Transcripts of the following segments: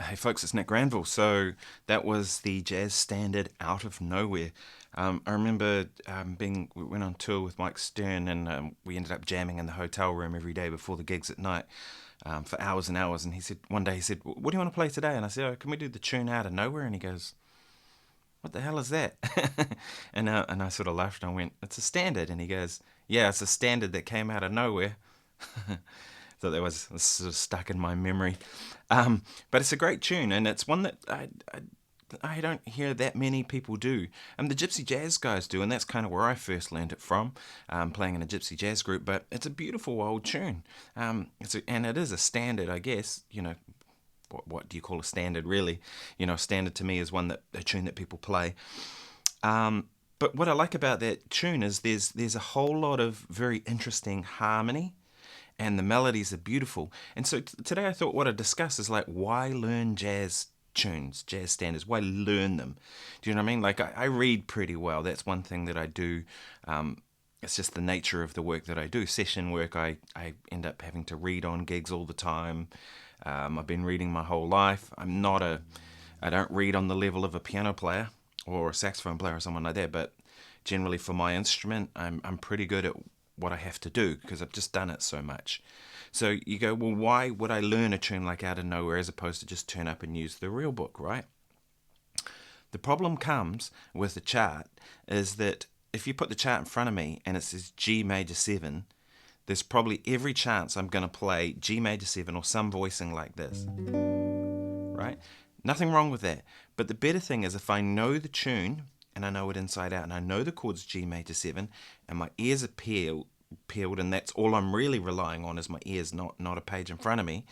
Hey folks, it's Nick Granville. So that was the jazz standard Out of Nowhere. I remember we went on tour with Mike Stern, and we ended up jamming in the hotel room every day before the gigs at night for hours and hours. And one day he said, "What do you want to play today?" And I said, "Oh, can we do the tune Out of Nowhere?" And he goes, "What the hell is that?" and I sort of laughed and I went, "It's a standard." And he goes, "Yeah, it's a standard that came out of nowhere." So that was sort of stuck in my memory. But it's a great tune, and it's one that I don't hear that many people do. The Gypsy Jazz guys do, and that's kind of where I first learned it from, playing in a Gypsy Jazz group. But it's a beautiful old tune. And it is a standard, I guess. You know, what do you call a standard, really? You know, a standard to me is a tune that people play. But what I like about that tune is there's a whole lot of very interesting harmony, and the melodies are beautiful. And so today I thought what I'd discuss is like, why learn jazz tunes, jazz standards? Why learn them? Do you know what I mean? Like, I read pretty well. That's one thing that I do. It's just the nature of the work that I do. Session work, I end up having to read on gigs all the time. I've been reading my whole life. I don't read on the level of a piano player or a saxophone player or someone like that, but generally for my instrument, I'm pretty good at what I have to do because I've just done it so much. So you go, well, why would I learn a tune like Out of Nowhere as opposed to just turn up and use the real book, right? The problem comes with the chart is that if you put the chart in front of me and it says G major 7, there's probably every chance I'm going to play G major 7 or some voicing like this, right? Nothing wrong with that. But the better thing is if I know the tune and I know it inside out, and I know the chords G major 7, and my ears are peeled, and that's all I'm really relying on is my ears, not a page in front of me,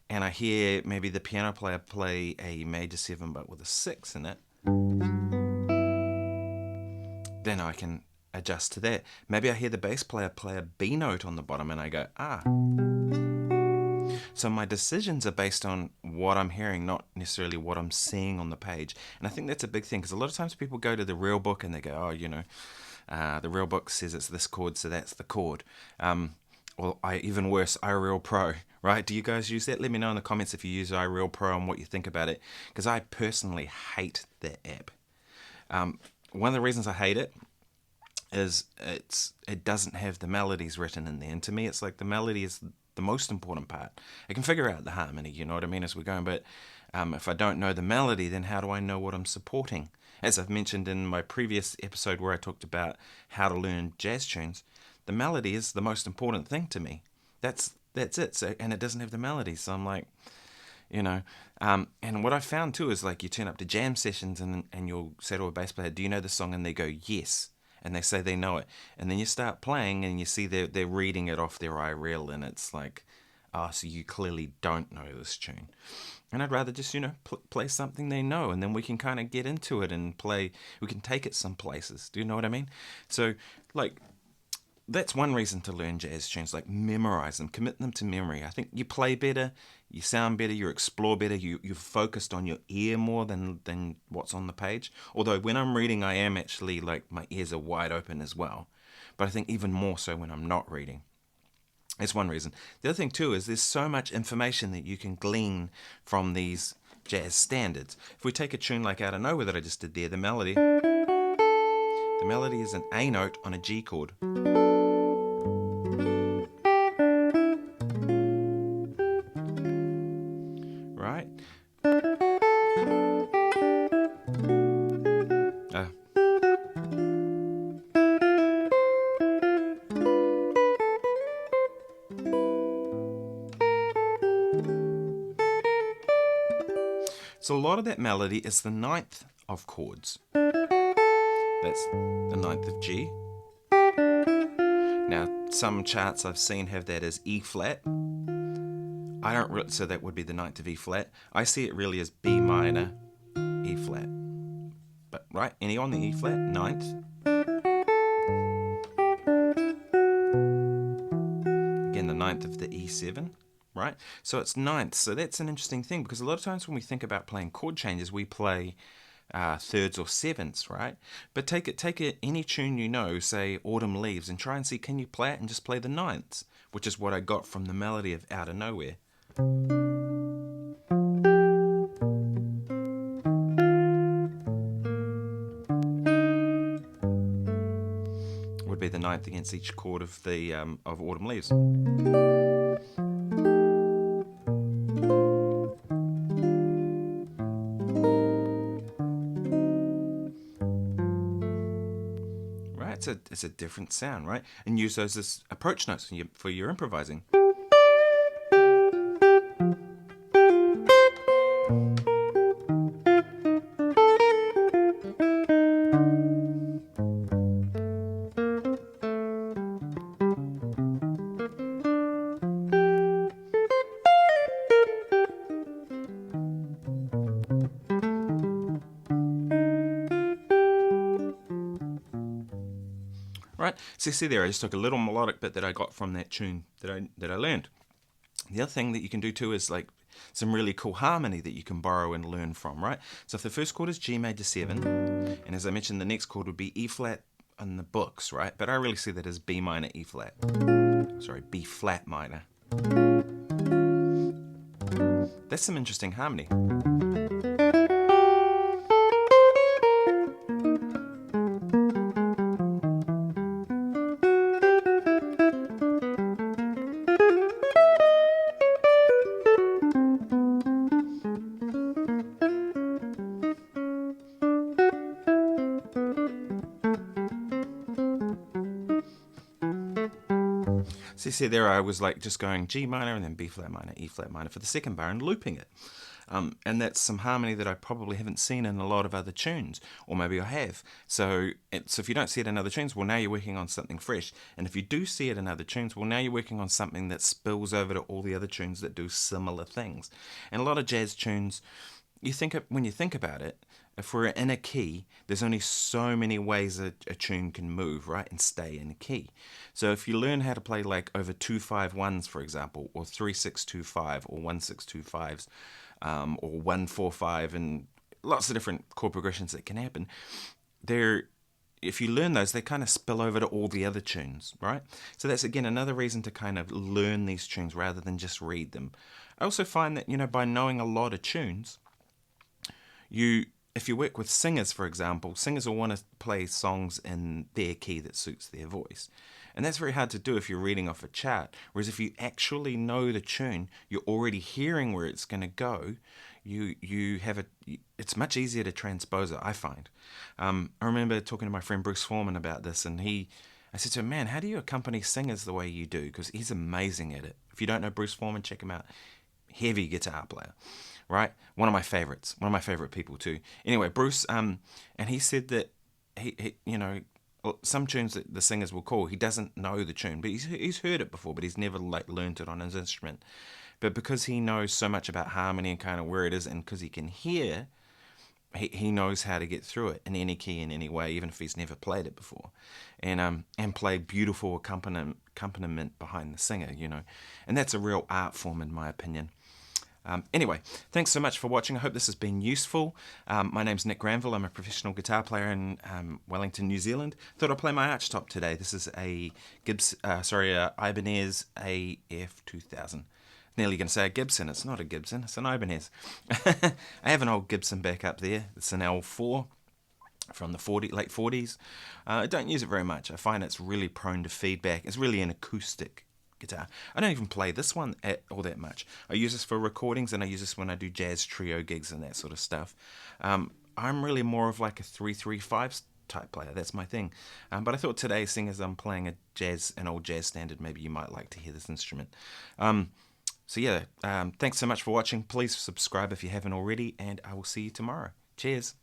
and I hear maybe the piano player play a major 7 but with a 6 in it, then I can adjust to that. Maybe I hear the bass player play a B note on the bottom and I go, ah. So my decisions are based on what I'm hearing, not necessarily what I'm seeing on the page. And I think that's a big thing, because a lot of times people go to the real book and they go, oh, you know, the real book says it's this chord, so that's the chord. Or even worse, iReal Pro, right? Do you guys use that? Let me know in the comments if you use iReal Pro and what you think about it, because I personally hate that app. One of the reasons I hate it is it doesn't have the melodies written in there. And to me, it's like the melody is the most important part. I can figure out the harmony, you know what I mean, as we're going, but if I don't know the melody, then how do I know what I'm supporting? As I've mentioned in my previous episode where I talked about how to learn jazz tunes, the melody is the most important thing to me. That's it. So, and it doesn't have the melody, so I'm like, you know, and what I found too is, like, you turn up to jam sessions and you'll say to a bass player, do you know the song? And they go, yes. And they say they know it. And then you start playing and you see they're reading it off their iReal, and it's like, oh, so you clearly don't know this tune. And I'd rather just, you know, play something they know, and then we can kind of get into it and play. We can take it some places. Do you know what I mean? So, like, that's one reason to learn jazz tunes, like memorize them, commit them to memory. I think you play better, you sound better, you explore better, you're focused on your ear more than what's on the page. Although when I'm reading, I am actually, like, my ears are wide open as well. But I think even more so when I'm not reading. That's one reason. The other thing too is there's so much information that you can glean from these jazz standards. If we take a tune like Out of Nowhere that I just did there, the melody is an A note on a G chord. Right? So a lot of that melody is the ninth of chords. That's the ninth of G. Now, some charts I've seen have that as E flat. I don't really, so that would be the ninth of E flat. I see it really as B minor, E flat. But right, any on the E flat, ninth. Again, the ninth of the E7, right? So it's ninth. So that's an interesting thing, because a lot of times when we think about playing chord changes, we play thirds or sevenths, right? But take it any tune you know, say Autumn Leaves, and try and see, can you play it and just play the ninths, which is what I got from the melody of Out of Nowhere. Would be the ninth against each chord of the of Autumn Leaves. Right, it's a different sound, right? And use those as approach notes for your improvising. Right, so see there, I just took a little melodic bit that I got from that tune that I learned. The other thing that you can do too is like some really cool harmony that you can borrow and learn from, right? So if the first chord is G major 7, and as I mentioned, the next chord would be E flat in the books, right? But I really see that as B minor, E flat. Sorry, B flat minor. That's some interesting harmony. See there, I was like just going G minor and then B flat minor, E flat minor for the second bar and looping it. And that's some harmony that I probably haven't seen in a lot of other tunes, or maybe I have. So if you don't see it in other tunes, well, now you're working on something fresh. And if you do see it in other tunes, well, now you're working on something that spills over to all the other tunes that do similar things. And a lot of jazz tunes, when you think about it, if we're in a key, there's only so many ways a tune can move, right, and stay in a key. So if you learn how to play like over 2-5-1s, for example, or 3-6-2-5, or 1-6-2-5s, or 1-4-5, and lots of different chord progressions that can happen, if you learn those, they kind of spill over to all the other tunes, right? So that's, again, another reason to kind of learn these tunes rather than just read them. I also find that, by knowing a lot of tunes, if you work with singers, for example, singers will want to play songs in their key that suits their voice. And that's very hard to do if you're reading off a chart. Whereas if you actually know the tune, you're already hearing where it's going to go, it's much easier to transpose it, I find. I remember talking to my friend Bruce Foreman about this, and I said to him, man, how do you accompany singers the way you do? Because he's amazing at it. If you don't know Bruce Foreman, check him out. Heavy guitar player. Right, one of my favorite people too. Anyway, Bruce, and he said that he some tunes that the singers will call, he doesn't know the tune, but he's heard it before, but he's never learned it on his instrument. But because he knows so much about harmony and kind of where it is, and because he can hear, he knows how to get through it in any key in any way, even if he's never played it before, and play beautiful accompaniment behind the singer, and that's a real art form in my opinion. Anyway, thanks so much for watching. I hope this has been useful. My name's Nick Granville. I'm a professional guitar player in Wellington, New Zealand. Thought I'd play my archtop today. This is a Ibanez AF 2000. Nearly going to say a Gibson. It's not a Gibson. It's an Ibanez. I have an old Gibson back up there. It's an L4 from the late 40s. I don't use it very much. I find it's really prone to feedback. It's really an acoustic guitar. I don't even play this one all that much. I use this for recordings, and I use this when I do jazz trio gigs and that sort of stuff. I'm really more of like a 3-3-5 type player. That's my thing. But I thought today, seeing as I'm playing an old jazz standard, maybe you might like to hear this instrument. So yeah, thanks so much for watching. Please subscribe if you haven't already, and I will see you tomorrow. Cheers.